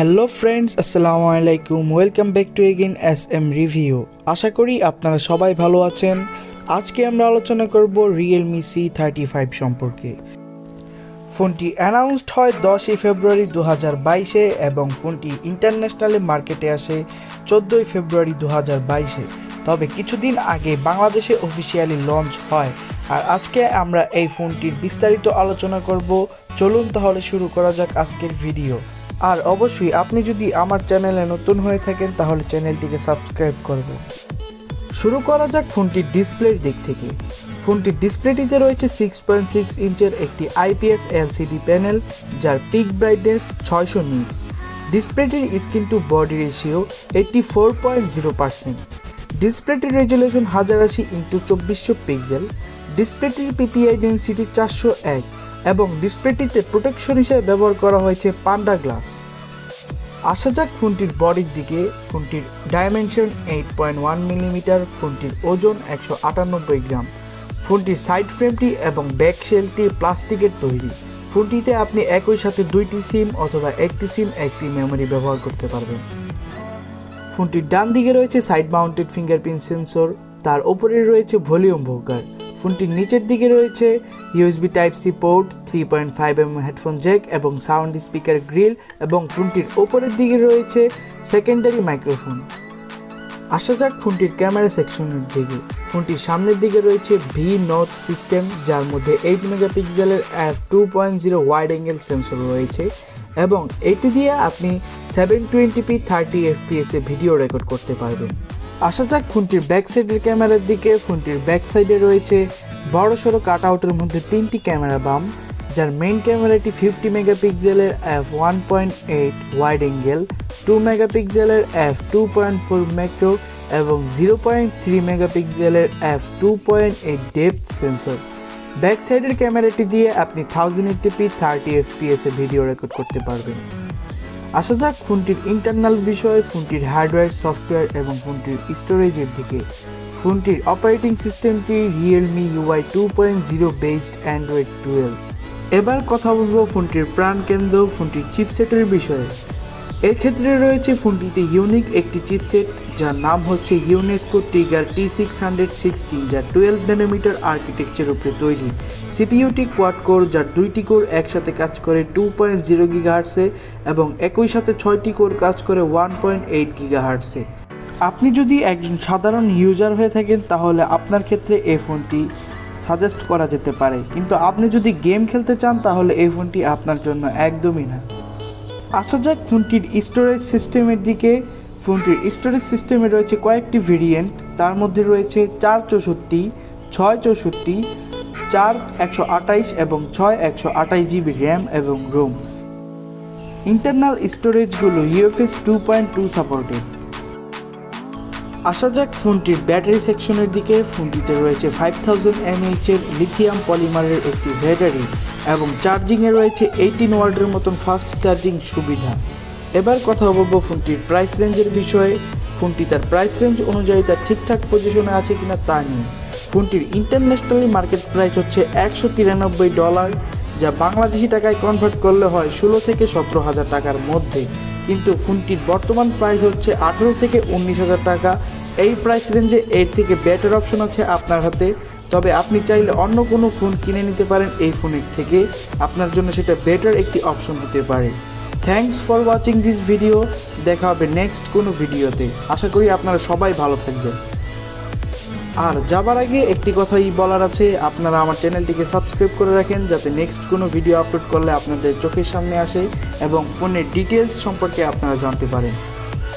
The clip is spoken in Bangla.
হ্যালো ফ্রেন্ডস, আসসালামু আলাইকুম। Welcome back to again SM review. আশা করি আপনারা সবাই ভালো আছেন। আজকে আমরা আলোচনা করব Realme C35 সম্পর্কে। ফোনটি অ্যানাউন্সড হয় 10ই ফেব্রুয়ারি 2022-এ এবং ফোনটি ইন্টারন্যাশনালি মার্কেটে আসে 14ই ফেব্রুয়ারি 2022-এ। তবে কিছুদিন আগে বাংলাদেশে অফিসিয়ালি লঞ্চ হয়। আর আজকে আমরা এই ফোনটির বিস্তারিত আলোচনা করব। চলুন তাহলে শুরু করা যাক আজকের ভিডিও। আর অবশ্যই আপনি যদি আমার চ্যানেলে নতুন হয়ে থাকেন তাহলে চ্যানেলটিকে সাবস্ক্রাইব করবেন। শুরু করা যাক ফোনটির ডিসপ্লের দিক থেকে। ফোনটির ডিসপ্লেটিতে রয়েছে 6.6 ইঞ্চের একটি IPS LCD প্যানেল, যার পিক ব্রাইটনেস 600 নিটস। ডিসপ্লেটির স্ক্রিন টু বডি রেশিও 84.0%। ডিসপ্লেটির রেজুলেশন 1080x2400 পিক্সেল। ডিসপ্লেটির PPI ডেন্সিটি 401 এবং ডিসপ্লেটিতে প্রোটেকশন হিসেবে ব্যবহার করা হয়েছে পান্ডা গ্লাস। আসা যাক ফোনটির বডির দিকে। ফোনটির ডাইমেনশন 8.1 মিলিমিটার, ফোনটির ওজন 198 গ্রাম। ফোনটির সাইড ফ্রেমটি এবং ব্যাক শেলটি প্লাস্টিকের তৈরি। ফোনটিতে আপনি একই সাথে দুইটি সিম অথবা একটি সিম একটি মেমোরি ব্যবহার করতে পারবেন। ফোনটির ডান দিকে রয়েছে সাইড মাউন্টেড ফিঙ্গারপ্রিন্ট সেন্সর, তার ওপরে রয়েছে ভলিউম ভোকার। ফোনটির নিচের দিকে রয়েছে USB Type-C port, 3.5mm headphone Jack এবং সাউন্ড স্পিকার গ্রিল, এবং ফোনটির ওপরের দিকে রয়েছে সেকেন্ডারি মাইক্রোফোন। আসা যাক ফোনটির ক্যামেরা সেকশনের দিকে। ফোনটির সামনের দিকে রয়েছে V-Notch সিস্টেম, যার মধ্যে 8 মেগাপিক্সেলের f2.0 ওয়াইড অ্যাঙ্গেল সেন্সর রয়েছে এবং এটি দিয়ে আপনি 720p 30 fps এ ভিডিও রেকর্ড করতে পারবেন। আসা যাক ফোনটির ব্যাক সাইডের ক্যামেরার দিকে। ফোনটির ব্যাক সাইডে রয়েছে বড়সড় কাটআউটের মধ্যে 3টি ক্যামেরা বাম, যার মেইন ক্যামেরাটি 50 মেগাপিক্সেলের f1.8 ওয়াইড অ্যাঙ্গেল, 2 মেগাপিক্সেলের f2.4 ম্যাক্রো এবং 0.3 মেগাপিক্সেলের f2.8 ডেপথ সেন্সর। ব্যাক সাইডের ক্যামেরাটি দিয়ে আপনি 1080p 30 fps এ ভিডিও রেকর্ড করতে পারবেন। আসা যাক ফোনটির ইন্টারনাল বিষয়ে, ফোনটির হার্ডওয়্যার, সফটওয়্যার এবং ফোনটির স্টোরেজের দিকে। ফোনটির অপারেটিং সিস্টেমটি Realme UI 2.0 বেসড Android 12। এবার কথা বলবো ফোনটির প্রাণকেন্দ্র, ফোনটির চিপসেটের বিষয়ে। এক্ষেত্রে রয়েছে ফোনটিতে ইউনিক একটি চিপসেট, যার নাম হচ্ছে Unisoc Tiger T616, যা 12 ন্যানোমিটার আর্কিটেকচার উপরে তৈরি। সিপিইউটি কোয়াড কোর, যার 2টি কোর একসাথে কাজ করে 2.0 গিগাহার্টসে এবং একই সাথে 6টি কোর কাজ করে 1.8 গিগাহার্টসে। আপনি যদি একজন সাধারণ ইউজার হয়ে থাকেন তাহলে আপনার ক্ষেত্রে এই ফোনটি সাজেস্ট করা যেতে পারে, কিন্তু আপনি যদি গেম খেলতে চান তাহলে এই ফোনটি আপনার জন্য একদমই না। আসা যাক ফোনটির স্টোরেজ সিস্টেমের দিকে। ফোনটির স্টোরেজ সিস্টেমে রয়েছে কয়েকটি ভেরিয়েন্ট, তার মধ্যে রয়েছে 464, 664, 4128 এবং 6128 GB র্যাম এবং রোম। ইন্টারনাল স্টোরেজগুলো UFS 2.2 সাপোর্টেড। আসা যাক ফোনটির ব্যাটারি সেকশনের দিকে। ফোনটিতে রয়েছে 5000 mAh এর লিথিয়াম পলিমারের একটি ব্যাটারি এবং চার্জিংয়ে রয়েছে 18 ওয়াটের মতন ফাস্ট চার্জিং সুবিধা। এবার কথা বলবো ফোনটির প্রাইস রেঞ্জের বিষয়ে। ফোনটি তার প্রাইস রেঞ্জ অনুযায়ী তার ঠিকঠাক পজিশনে আছে কিনা তা নিয়ে। ফোনটির ইন্টারন্যাশনালি মার্কেট প্রাইস হচ্ছে $193, যা বাংলাদেশি টাকায় কনভার্ট করলে হয় 16 থেকে 17,000 টাকার মধ্যে, কিন্তু ফোনটির বর্তমান প্রাইস হচ্ছে 18 থেকে 19,000 টাকা। এই প্রাইস রেঞ্জে এর থেকে বেটার অপশন আছে আপনার হাতে, তবে আপনি চাইলে অন্য কোনো ফোন কিনে নিতে পারেন এই ফোনের থেকে, আপনার জন্য সেটা বেটার একটি অপশন হতে পারে। Thanks for watching this video. দেখা হবে নেক্সট কোনো ভিডিওতে। আশা করি আপনারা সবাই ভালো থাকবেন। আর যাবার আগে একটি কথাই বলার আছে, আপনারা আমার চ্যানেলটিকে সাবস্ক্রাইব করে রাখেন যাতে নেক্সট কোনো ভিডিও আপলোড করলে আপনাদের চোখের সামনে আসে এবং ফোনের ডিটেলস সম্পর্কে আপনারা জানতে পারেন।